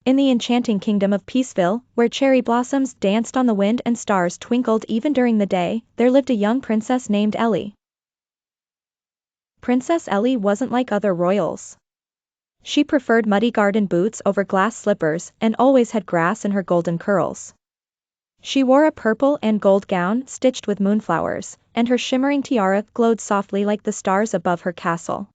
In the enchanting kingdom of Peaceville, where cherry blossoms danced on the wind and stars twinkled even during the day, there lived a young princess named Ellie. Princess Ellie wasn't like other royals. She preferred muddy garden boots over glass slippers and always had grass in her golden curls. She wore a purple and gold gown stitched with moonflowers, and her shimmering tiara glowed softly like the stars above her castle.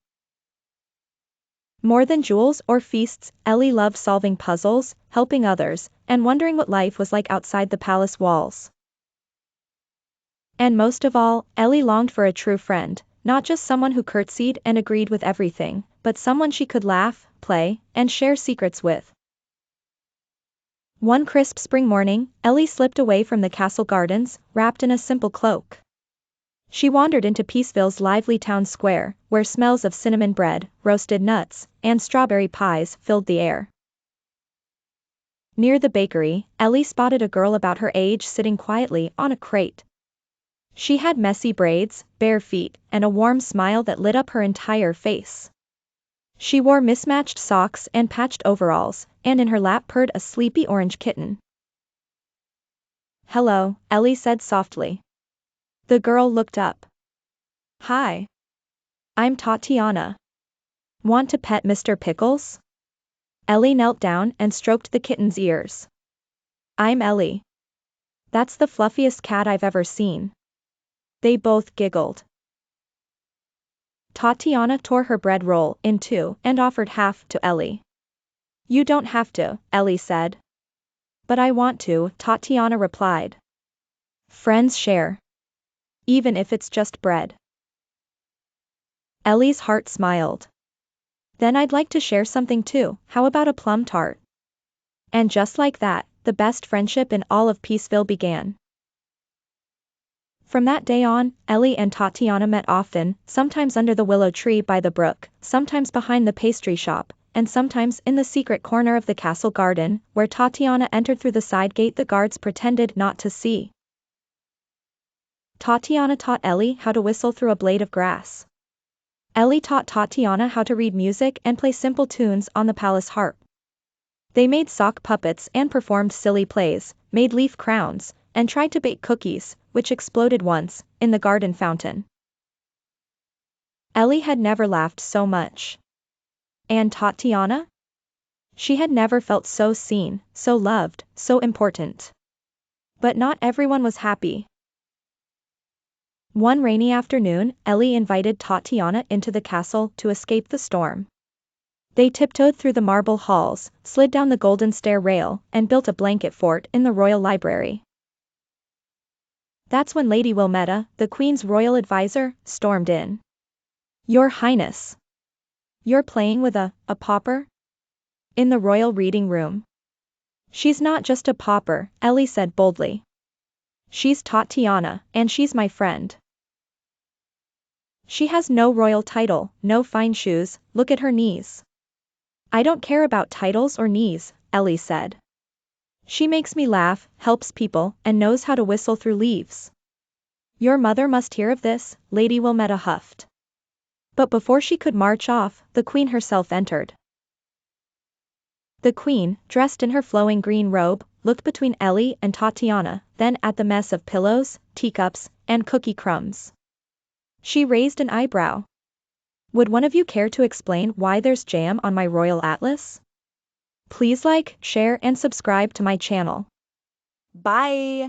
More than jewels or feasts, Ellie loved solving puzzles, helping others, and wondering what life was like outside the palace walls. And most of all, Ellie longed for a true friend, not just someone who curtsied and agreed with everything, but someone she could laugh, play, and share secrets with. One crisp spring morning, Ellie slipped away from the castle gardens, wrapped in a simple cloak. She wandered into Peaceville's lively town square, where smells of cinnamon bread, roasted nuts, and strawberry pies filled the air. Near the bakery, Ellie spotted a girl about her age sitting quietly on a crate. She had messy braids, bare feet, and a warm smile that lit up her entire face. She wore mismatched socks and patched overalls, and in her lap purred a sleepy orange kitten. "Hello," Ellie said softly. The girl looked up. "Hi. I'm Tatiana. Want to pet Mr. Pickles?" Ellie knelt down and stroked the kitten's ears. "I'm Ellie. That's the fluffiest cat I've ever seen." They both giggled. Tatiana tore her bread roll in two and offered half to Ellie. "You don't have to," Ellie said. "But I want to," Tatiana replied. "Friends share. Even if it's just bread." Ellie's heart smiled. "Then I'd like to share something too, how about a plum tart?" And just like that, the best friendship in all of Peaceville began. From that day on, Ellie and Tatiana met often, sometimes under the willow tree by the brook, sometimes behind the pastry shop, and sometimes in the secret corner of the castle garden, where Tatiana entered through the side gate the guards pretended not to see. Tatiana taught Ellie how to whistle through a blade of grass. Ellie taught Tatiana how to read music and play simple tunes on the palace harp. They made sock puppets and performed silly plays, made leaf crowns, and tried to bake cookies, which exploded once, in the garden fountain. Ellie had never laughed so much. And Tatiana? She had never felt so seen, so loved, so important. But not everyone was happy. One rainy afternoon, Ellie invited Tatiana into the castle to escape the storm. They tiptoed through the marble halls, slid down the golden stair rail, and built a blanket fort in the royal library. That's when Lady Wilmetta, the Queen's royal advisor, stormed in. "Your Highness! You're playing with a pauper?" In the royal reading room. "She's not just a pauper," Ellie said boldly. "She's Tatiana, and she's my friend. She has no royal title, no fine shoes, look at her knees." "I don't care about titles or knees," Ellie said. "She makes me laugh, helps people, and knows how to whistle through leaves." "Your mother must hear of this," Lady Wilmetta huffed. But before she could march off, the Queen herself entered. The Queen, dressed in her flowing green robe, looked between Ellie and Tatiana, then at the mess of pillows, teacups, and cookie crumbs. She raised an eyebrow. "Would one of you care to explain why there's jam on my royal atlas? Please like, share and subscribe to my channel. Bye!